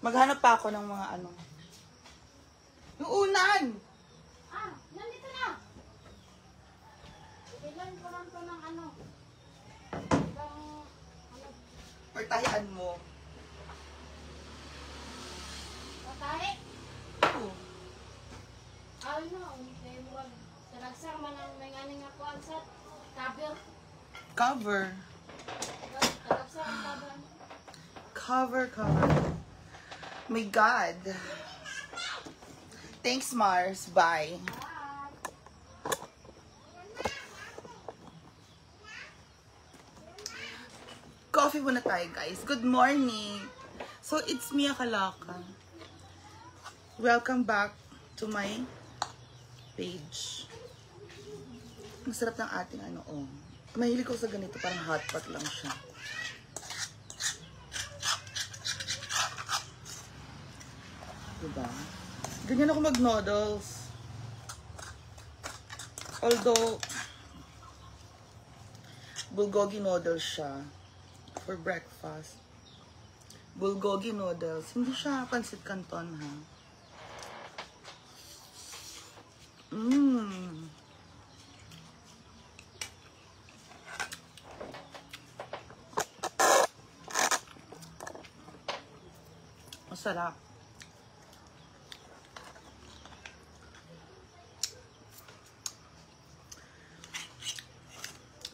Maghanap pa ako ng mga ano. Yung unan! Nandito na! Ilan ko lang to ng ano? Partahian mo. Matahe? Oo. Ano? May murag. Talagsang manang may nganing ako ang sa cover. Cover. Talagsang ang cover. Cover. My God. Thanks, Mars. Bye. Coffee muna tayo, guys. Good morning. So, it's Mia Kalaka. Welcome back to my page. Masarap ng ating ano, oh. Mahilig ko sa ganito, parang hot pot lang siya. Diba? Ganyan ako mag-noodles. Although, bulgogi noodles siya for breakfast. Bulgogi noodles. Hindi siya pansit canton, ha? Masarap.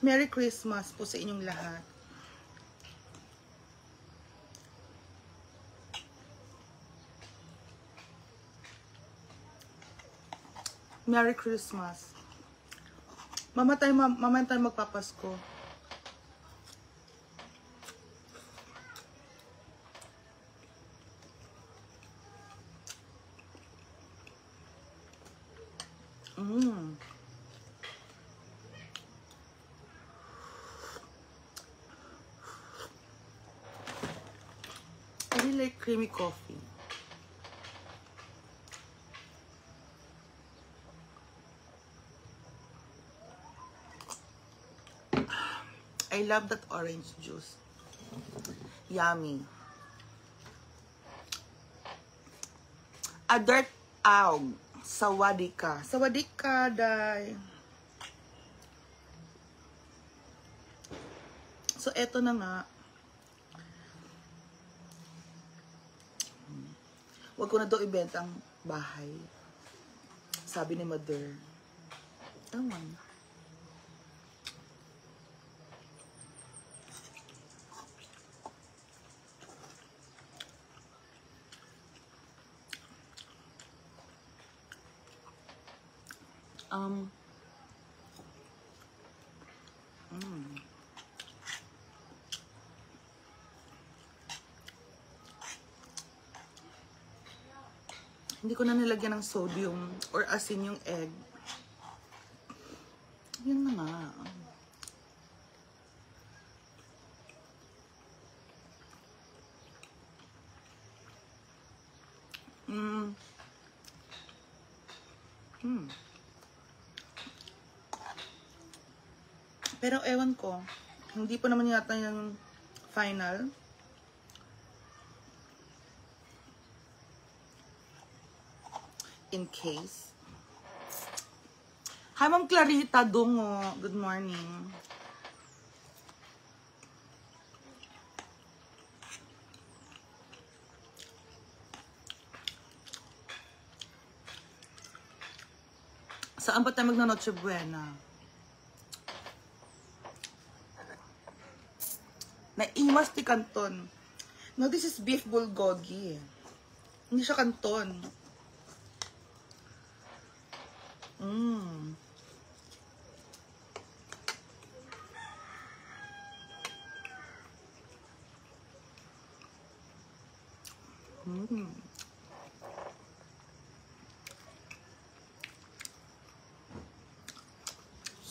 Merry Christmas po sa inyong lahat. Merry Christmas. Mamaya tayo magpapasko. I really like creamy coffee. I love that orange juice. Yummy. A dirt aug. Sawadika. Sawadika, day. So, eto na nga. Huwag ko na daw ibenta ang bahay. Sabi ni Mother. Ewan. Hindi ko na nilagyan ng sodium or asin yung egg. Yun na nga. Pero ewan ko, hindi pa naman yata yung final. In case. Hi, Ma'am Clarita Dungo. Good morning. Saan ba tayo magna-Noche Buena? Naimas ti canton. No, this is beef bulgogi. Hindi siya canton.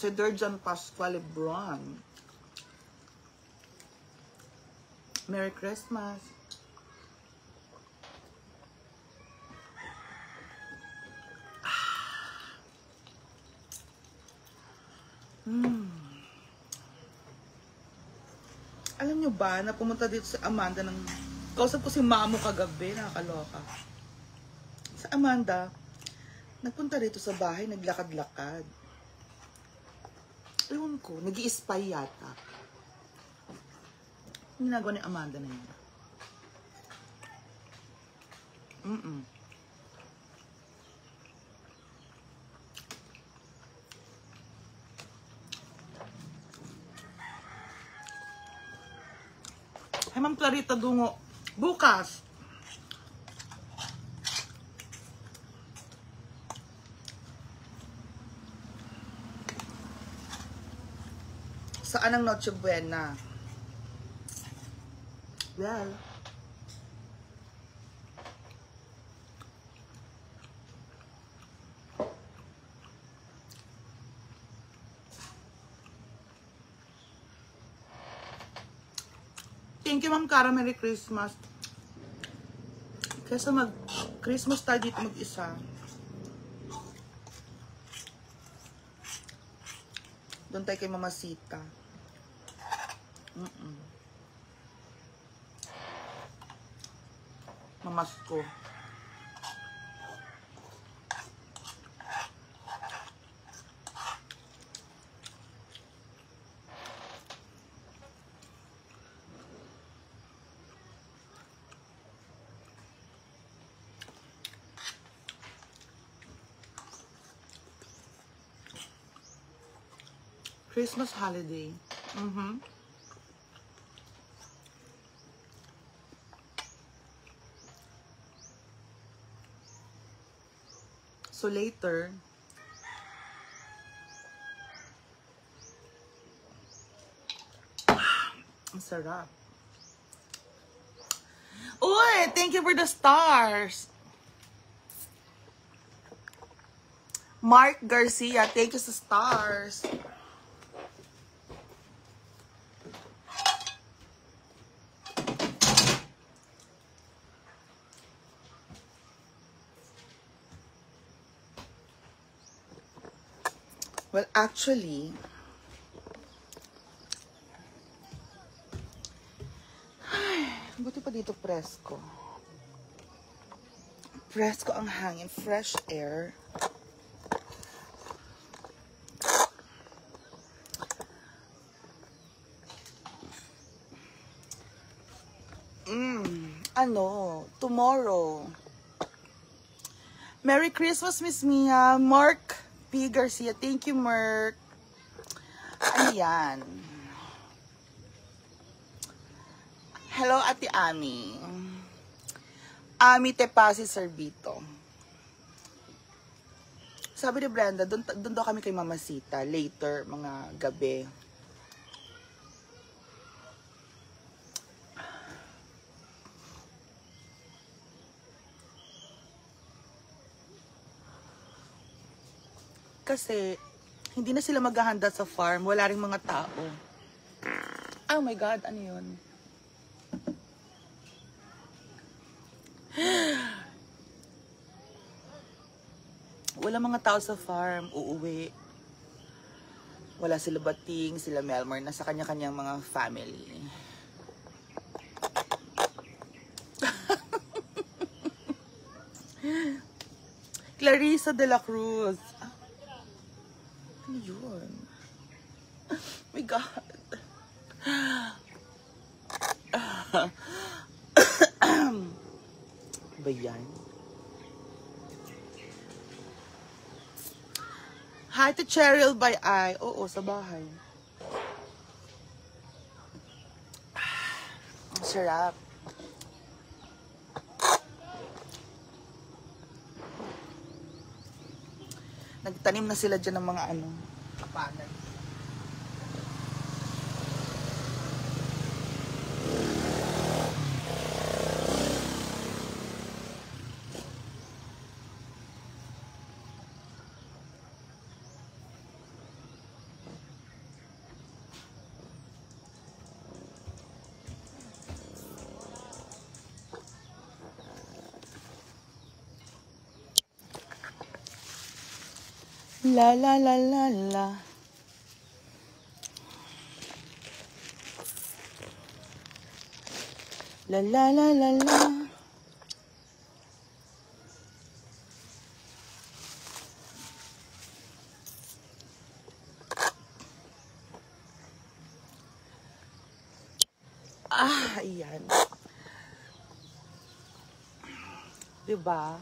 Si Durjan Pascual Lebron. Merry Christmas. Alam nyo ba na pumunta dito sa Amanda ng Kausap ko si Mamo kagabi, nakakaloka. Sa Amanda, nagpunta rito sa bahay, naglakad-lakad. Ewan ko, nag-i-spy yata. Yung ginagawa ni Amanda na yun. Ay, Ma'am Clarita Dungo, bukas. Saan ang Noche Buena? Well, thank you, Ma'am Cara. Merry Christmas. Kesa mag-Christmas tayo dito mag-isa. Doon tayo kay Mama Sita. Mamasko. Christmas holiday. So later, ang sarap. Uy, thank you for the stars. Mark Garcia, thank you sa stars. Well, actually, buti pa dito presko. Presko ang hangin, fresh air. Tomorrow. Merry Christmas, Miss Mia. Mark P. Garcia. Thank you, Mark. Ayan. Hello, Ate Ami. Ami Tepasi Servito. Sabi ni Brenda, doon daw kami kay Mama Sita. Later, mga gabi. Kasi, hindi na sila maghahanda sa farm. Wala ring mga tao. Oh my God, ano yun? Wala mga tao sa farm. Uuwi. Wala sila Bating, sila Melmar. Nasa kanya-kanyang mga family. Clarissa de la Cruz. Ano yun? Oh my God. Ba yan? Hi to Cheryl by I. Oo, sa bahay. Ang sarap. Nagtanim na sila dyan ng mga kapanan. La la la la la. La la la la la. Ayan. Diba?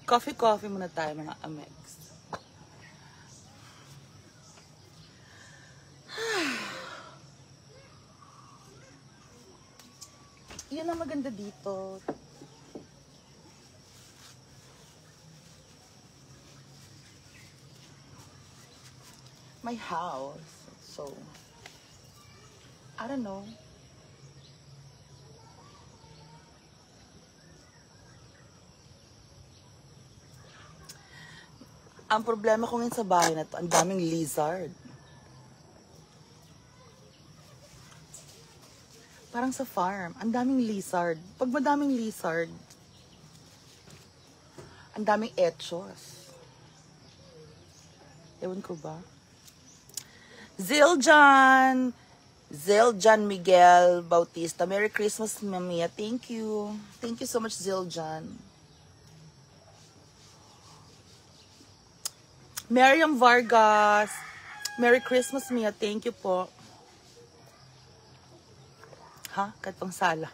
Coffee muna tayo mga Amex. Yan ang maganda dito. My house. So, I don't know. Ang problema ko ngayon sa bahay na to, ang daming lizard. Parang sa farm, ang daming lizard. Pag madaming lizard, ang daming etchos. Ewan ko ba? Zildjan Miguel Bautista. Merry Christmas, Mamia. Thank you. Thank you so much, Zildjan. Miriam Vargas. Merry Christmas, Mia. Thank you po. Ha? Kahit pang sala.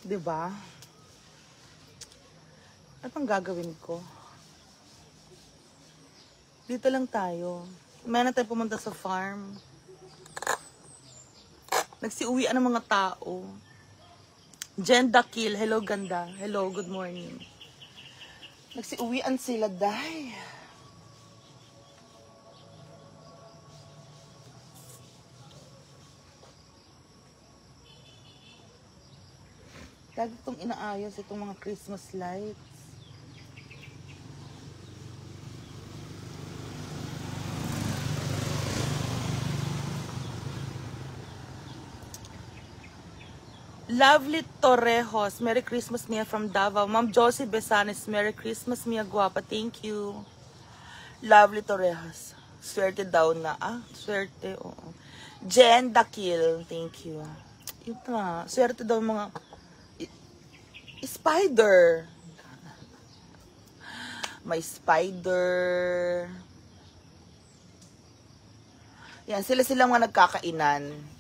Diba? Ano pang gagawin ko? Dito lang tayo. May na tayo pumunta sa farm. Nagsiuwian ng mga tao. Jen Dakil, hello ganda. Hello, good morning. Nagsiuwian sila, day. Lagi itong inaayos, itong mga Christmas lights. Lovely Torrejos, Merry Christmas, Mia from Davao. Ma'am Josie Besanes, Merry Christmas, Mia Guapa. Thank you. Lovely Torrejos. Swerte daw na. Swerte, oo. Jen Dakil, thank you. Yun na, swerte daw mga spider. May spider. Yan, sila mga nagkakainan.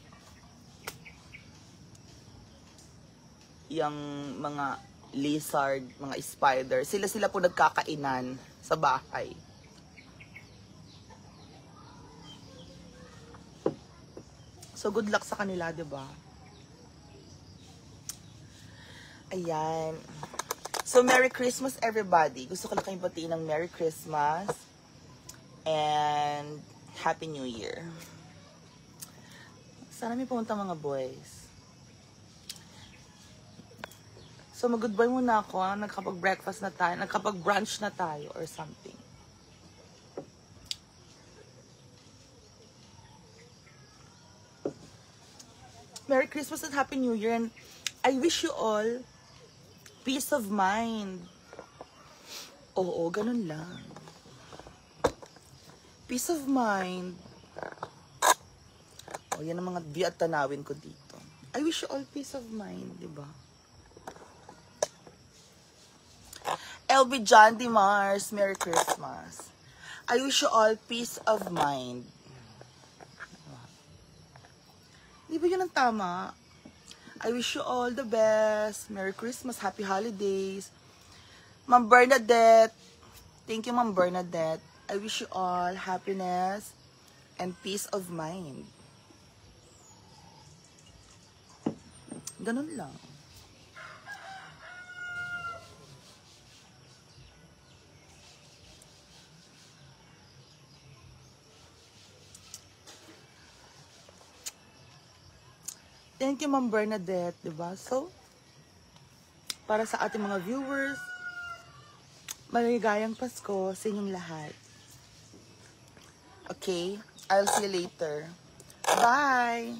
Yung mga lizard, mga spider. Sila po nagkakainan sa bahay. So, good luck sa kanila, diba? Ayan. So, Merry Christmas, everybody. Gusto ko lang kayong batiin ng Merry Christmas and Happy New Year. Sana may pumunta mga boys. So, mag-goodbye muna ako. Nagkapag-breakfast na tayo. Nagkapag-brunch na tayo or something. Merry Christmas and Happy New Year. And I wish you all peace of mind. Oo, ganun lang. Peace of mind. O, yan ang mga view at tanawin ko dito. I wish you all peace of mind, di ba? LB John D. Mars, Merry Christmas. I wish you all peace of mind. Di ba yun ang tama? I wish you all the best. Merry Christmas, Happy Holidays. Ma'am Bernadette. Thank you, Ma'am Bernadette. I wish you all happiness and peace of mind. Ganun lang. Thank you, Ma'am Bernadette, diba? So, para sa ating mga viewers, Maligayang Pasko sa inyong lahat. Okay? I'll see you later. Bye!